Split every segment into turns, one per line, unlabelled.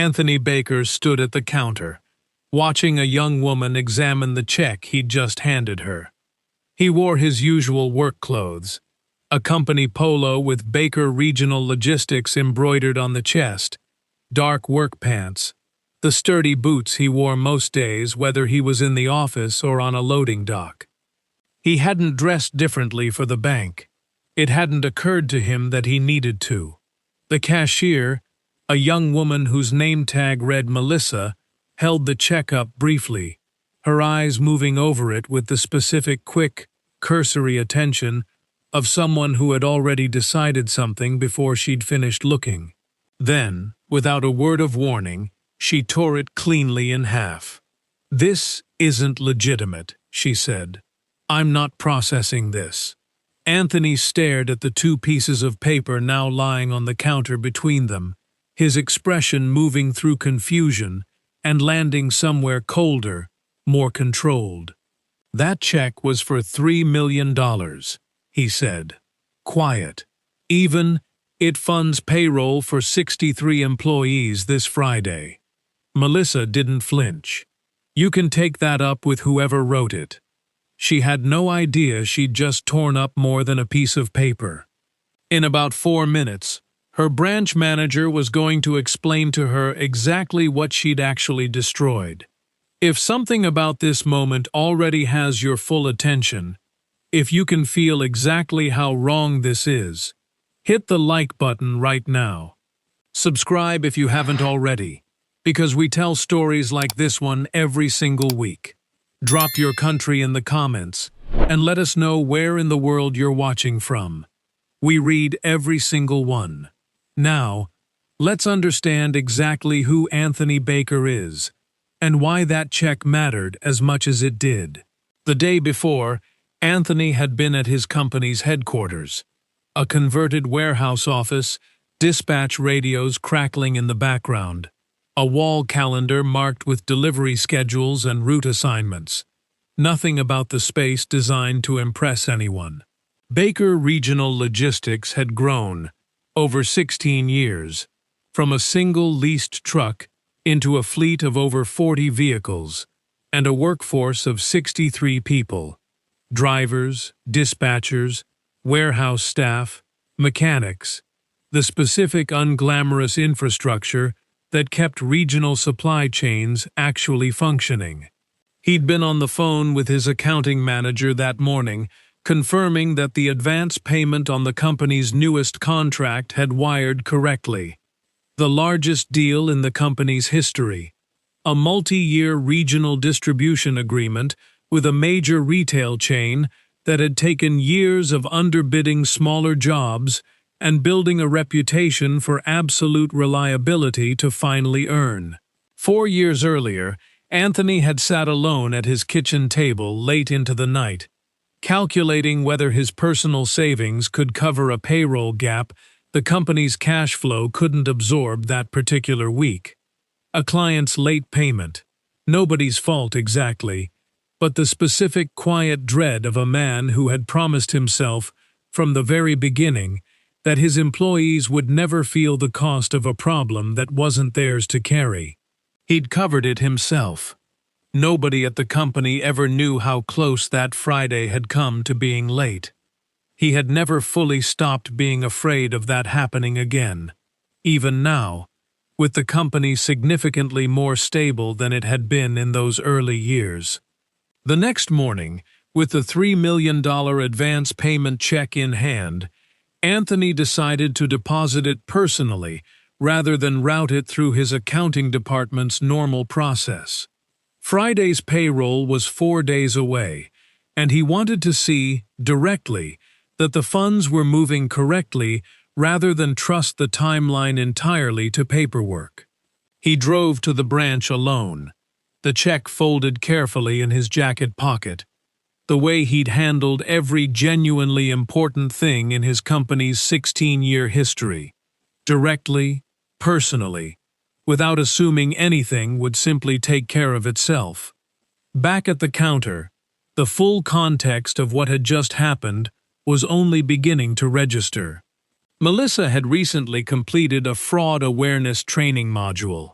Anthony Baker stood at the counter, watching a young woman examine the check he'd just handed her. He wore his usual work clothes, a company polo with Baker Regional Logistics embroidered on the chest, dark work pants, the sturdy boots he wore most days whether he was in the office or on a loading dock. He hadn't dressed differently for the bank. It hadn't occurred to him that he needed to. The cashier, a young woman whose name tag read Melissa, held the check up briefly, her eyes moving over it with the specific, quick, cursory attention of someone who had already decided something before she'd finished looking. Then, without a word of warning, she tore it cleanly in half. "This isn't legitimate," she said. "I'm not processing this." Anthony stared at the two pieces of paper now lying on the counter between them, his expression moving through confusion and landing somewhere colder, more controlled. "That check was for $3 million, he said. Quiet. "Even, it funds payroll for 63 employees this Friday." Melissa didn't flinch. "You can take that up with whoever wrote it." She had no idea she'd just torn up more than a piece of paper. In about 4 minutes, her branch manager was going to explain to her exactly what she'd actually destroyed. If something about this moment already has your full attention, if you can feel exactly how wrong this is, hit the like button right now. Subscribe if you haven't already, because we tell stories like this one every single week. Drop your country in the comments and let us know where in the world you're watching from. We read every single one. Now, let's understand exactly who Anthony Baker is and why that check mattered as much as it did. The day before, Anthony had been at his company's headquarters, a converted warehouse office, dispatch radios crackling in the background, a wall calendar marked with delivery schedules and route assignments. Nothing about the space designed to impress anyone. Baker Regional Logistics had grown, over 16 years, from a single leased truck into a fleet of over 40 vehicles and a workforce of 63 people. Drivers, dispatchers, warehouse staff, mechanics, the specific unglamorous infrastructure that kept regional supply chains actually functioning. He'd been on the phone with his accounting manager that morning, confirming that the advance payment on the company's newest contract had wired correctly. The largest deal in the company's history, a multi-year regional distribution agreement with a major retail chain that had taken years of underbidding smaller jobs and building a reputation for absolute reliability to finally earn. 4 years earlier, Anthony had sat alone at his kitchen table late into the night, calculating whether his personal savings could cover a payroll gap the company's cash flow couldn't absorb that particular week. A client's late payment, nobody's fault exactly, but the specific quiet dread of a man who had promised himself from the very beginning that his employees would never feel the cost of a problem that wasn't theirs to carry. He'd covered it himself. Nobody at the company ever knew how close that Friday had come to being late. He had never fully stopped being afraid of that happening again. Even now, with the company significantly more stable than it had been in those early years. The next morning, with the $3 million advance payment check in hand, Anthony decided to deposit it personally rather than route it through his accounting department's normal process. Friday's payroll was 4 days away, and he wanted to see, directly, that the funds were moving correctly rather than trust the timeline entirely to paperwork. He drove to the branch alone, the check folded carefully in his jacket pocket, the way he'd handled every genuinely important thing in his company's 16-year history, directly, personally, without assuming anything would simply take care of itself. Back at the counter, the full context of what had just happened was only beginning to register. Melissa had recently completed a fraud awareness training module.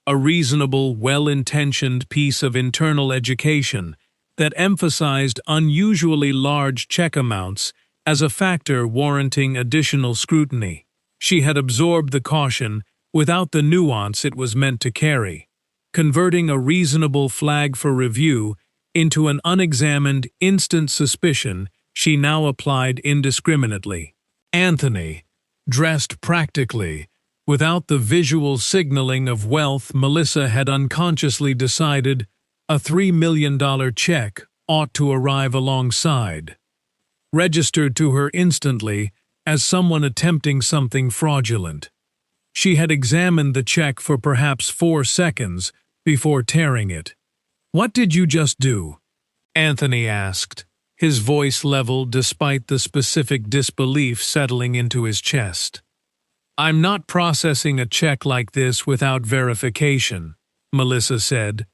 a reasonable, well-intentioned piece of internal education that emphasized unusually large check amounts as a factor warranting additional scrutiny. She had absorbed the caution without the nuance it was meant to carry, converting a reasonable flag for review into an unexamined instant suspicion she now applied indiscriminately. Anthony, dressed practically, without the visual signaling of wealth, Melissa had unconsciously decided a $3 million check ought to arrive alongside, registered to her instantly as someone attempting something fraudulent. She had examined the check for perhaps 4 seconds before tearing it. "What did you just do?" Anthony asked, his voice leveled despite the specific disbelief settling into his chest. "I'm not processing a check like this without verification," Melissa said,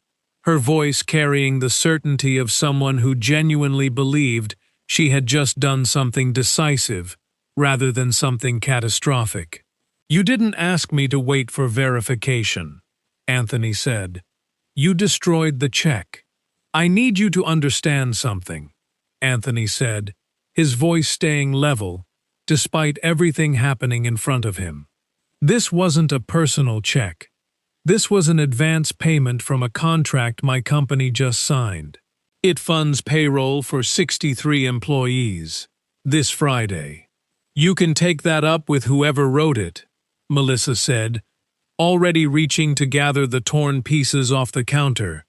her voice carrying the certainty of someone who genuinely believed she had just done something decisive rather than something catastrophic. "You didn't ask me to wait for verification," Anthony said. "You destroyed the check." "I need you to understand something," Anthony said, his voice staying level despite everything happening in front of him. "This wasn't a personal check. This was an advance payment from a contract my company just signed. It funds payroll for 63 employees this Friday. You can take that up with whoever wrote it," Melissa said, already reaching to gather the torn pieces off the counter,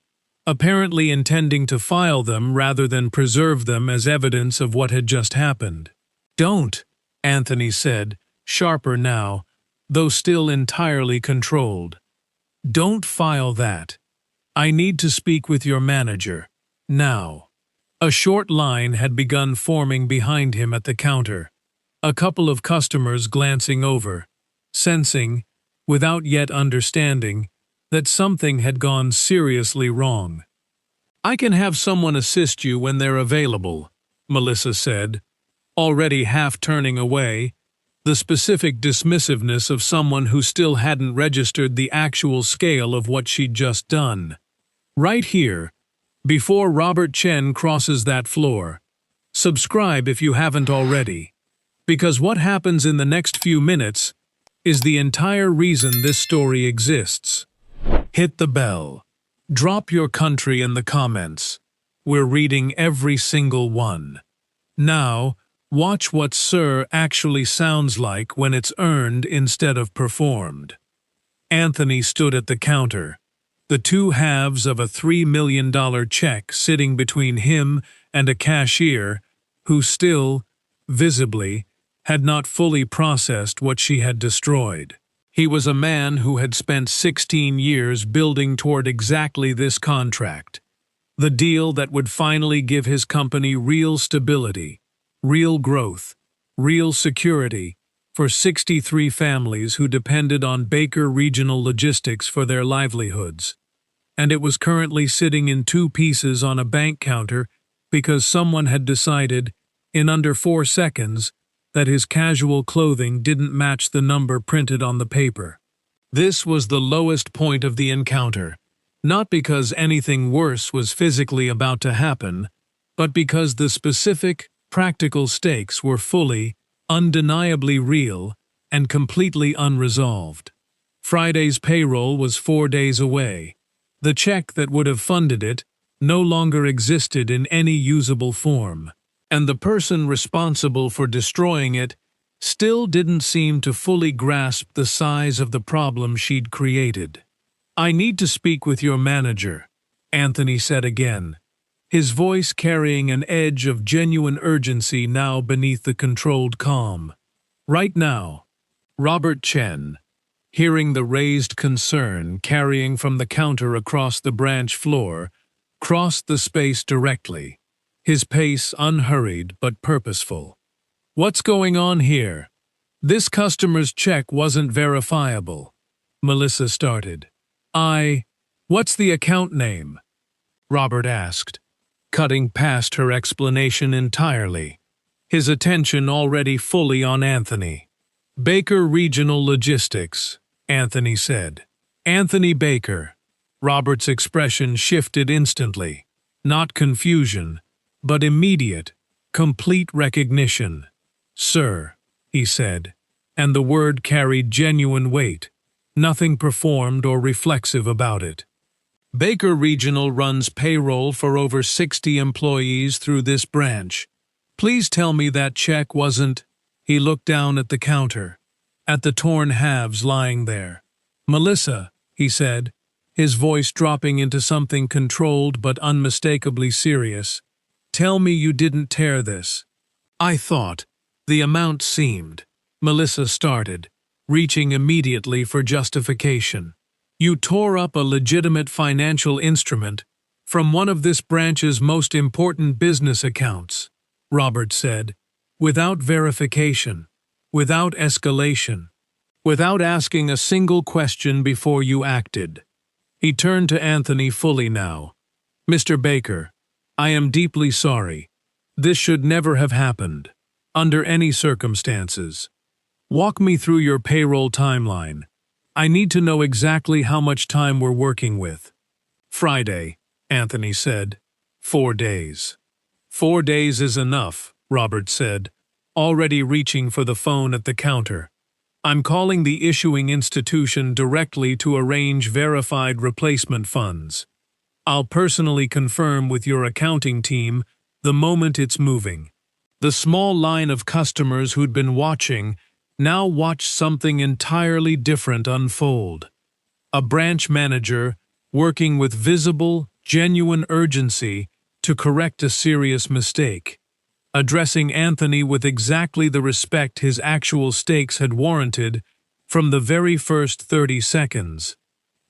apparently intending to file them rather than preserve them as evidence of what had just happened. "Don't," Anthony said, sharper now, though still entirely controlled. "Don't file that. I need to speak with your manager. Now." A short line had begun forming behind him at the counter, a couple of customers glancing over, sensing, without yet understanding, that something had gone seriously wrong. "I can have someone assist you when they're available," Melissa said, already half turning away, the specific dismissiveness of someone who still hadn't registered the actual scale of what she'd just done. "Right here, before Robert Chen crosses that floor. Subscribe if you haven't already, because what happens in the next few minutes is the entire reason this story exists. Hit the bell. Drop your country in the comments. We're reading every single one. Now, watch what Sir actually sounds like when it's earned instead of performed." Anthony stood at the counter, the two halves of a $3 million check sitting between him and a cashier who still, visibly, had not fully processed what she had destroyed. He was a man who had spent 16 years building toward exactly this contract, the deal that would finally give his company real stability, real growth, real security for 63 families who depended on Baker Regional Logistics for their livelihoods. And it was currently sitting in 2 pieces on a bank counter because someone had decided, in under 4 seconds, that his casual clothing didn't match the number printed on the paper. This was the lowest point of the encounter, not because anything worse was physically about to happen, but because the specific, practical stakes were fully, undeniably real, and completely unresolved. Friday's payroll was 4 days away. The check that would have funded it no longer existed in any usable form, and the person responsible for destroying it still didn't seem to fully grasp the size of the problem she'd created. "I need to speak with your manager," Anthony said again, his voice carrying an edge of genuine urgency now beneath the controlled calm. "Right now." Robert Chen, hearing the raised concern carrying from the counter across the branch floor, crossed the space directly, his pace unhurried but purposeful. "What's going on here? This customer's check wasn't verifiable," Melissa started. What's the account name?" Robert asked, cutting past her explanation entirely, his attention already fully on Anthony. "Baker Regional Logistics," Anthony said. Anthony Baker. Robert's expression shifted instantly. Not confusion, but immediate, complete recognition. "Sir," he said, and the word carried genuine weight, nothing performed or reflexive about it. Baker Regional runs payroll for over 60 employees through this branch. Please tell me that check wasn't— He looked down at the counter, at the torn halves lying there. "Melissa," he said, his voice dropping into something controlled but unmistakably serious, "tell me you didn't tear this." "I thought— the amount seemed—" Melissa started, reaching immediately for justification. "You tore up a legitimate financial instrument from one of this branch's most important business accounts," Robert said, "without verification, without escalation, without asking a single question before you acted." He turned to Anthony fully now. "Mr. Baker, I am deeply sorry. This should never have happened, under any circumstances. Walk me through your payroll timeline. I need to know exactly how much time we're working with." "Friday," Anthony said. 4 days. 4 days is enough," Robert said, already reaching for the phone at the counter. "I'm calling the issuing institution directly to arrange verified replacement funds. I'll personally confirm with your accounting team the moment it's moving." The small line of customers who'd been watching now watched something entirely different unfold. A branch manager working with visible, genuine urgency to correct a serious mistake, addressing Anthony with exactly the respect his actual stakes had warranted from the very first 30 seconds,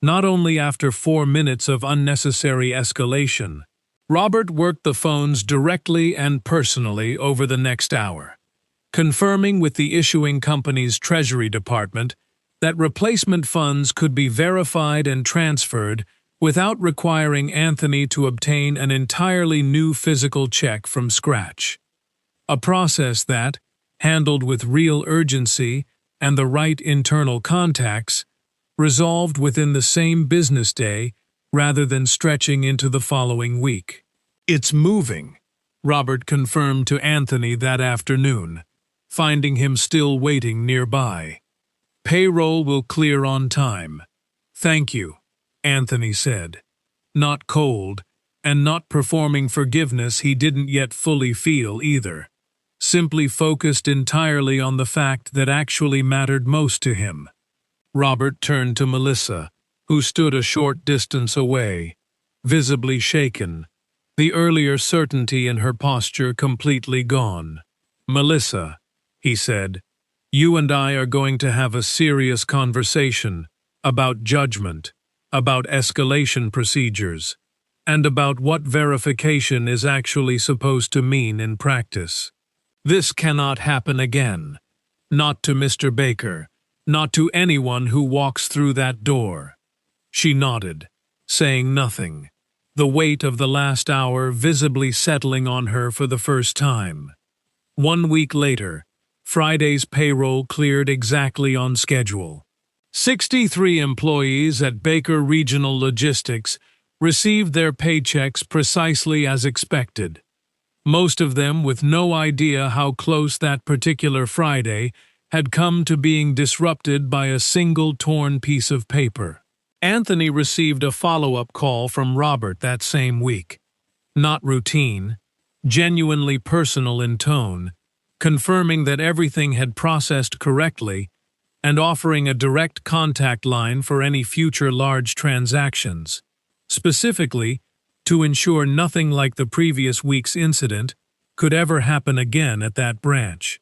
not only after 4 minutes of unnecessary escalation. Robert worked the phones directly and personally over the next hour, confirming with the issuing company's Treasury Department that replacement funds could be verified and transferred without requiring Anthony to obtain an entirely new physical check from scratch. A process that, handled with real urgency and the right internal contacts, resolved within the same business day rather than stretching into the following week. "It's moving," Robert confirmed to Anthony that afternoon, finding him still waiting nearby. "Payroll will clear on time." "Thank you," Anthony said, not cold, and not performing forgiveness he didn't yet fully feel either, simply focused entirely on the fact that actually mattered most to him. Robert turned to Melissa, who stood a short distance away, visibly shaken, the earlier certainty in her posture completely gone. "Melissa," he said, "you and I are going to have a serious conversation about judgment, about escalation procedures, and about what verification is actually supposed to mean in practice. This cannot happen again. Not to Mr. Baker, not to anyone who walks through that door." She nodded, saying nothing, the weight of the last hour visibly settling on her for the first time. 1 week later, Friday's payroll cleared exactly on schedule. 63 employees at Baker Regional Logistics received their paychecks precisely as expected, most of them with no idea how close that particular Friday had come to being disrupted by a single torn piece of paper. Anthony received a follow-up call from Robert that same week. Not routine, genuinely personal in tone, confirming that everything had processed correctly and offering a direct contact line for any future large transactions, specifically to ensure nothing like the previous week's incident could ever happen again at that branch.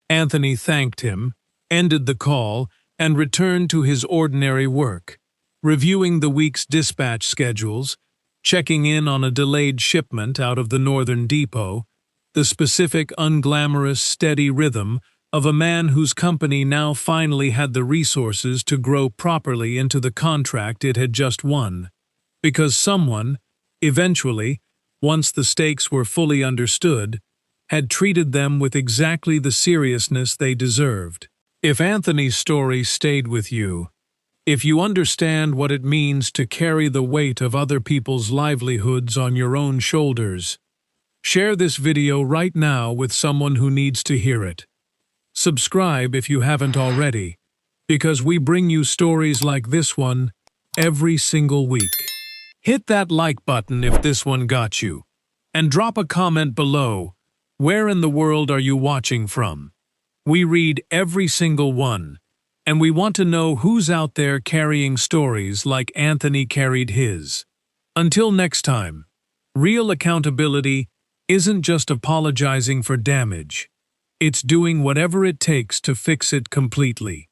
Anthony thanked him, ended the call, and returned to his ordinary work, reviewing the week's dispatch schedules, checking in on a delayed shipment out of the northern depot, the specific unglamorous steady rhythm of a man whose company now finally had the resources to grow properly into the contract it had just won, because someone, eventually, once the stakes were fully understood, had treated them with exactly the seriousness they deserved. If Anthony's story stayed with you, If you understand what it means to carry the weight of other people's livelihoods on your own shoulders, share this video right now with someone who needs to hear it. Subscribe if you haven't already, because we bring you stories like this one every single week. Hit that like button if this one got you, and drop a comment below. Where in the world are you watching from? We read every single one, and we want to know who's out there carrying stories like Anthony carried his. Until next time, real accountability isn't just apologizing for damage. It's doing whatever it takes to fix it completely.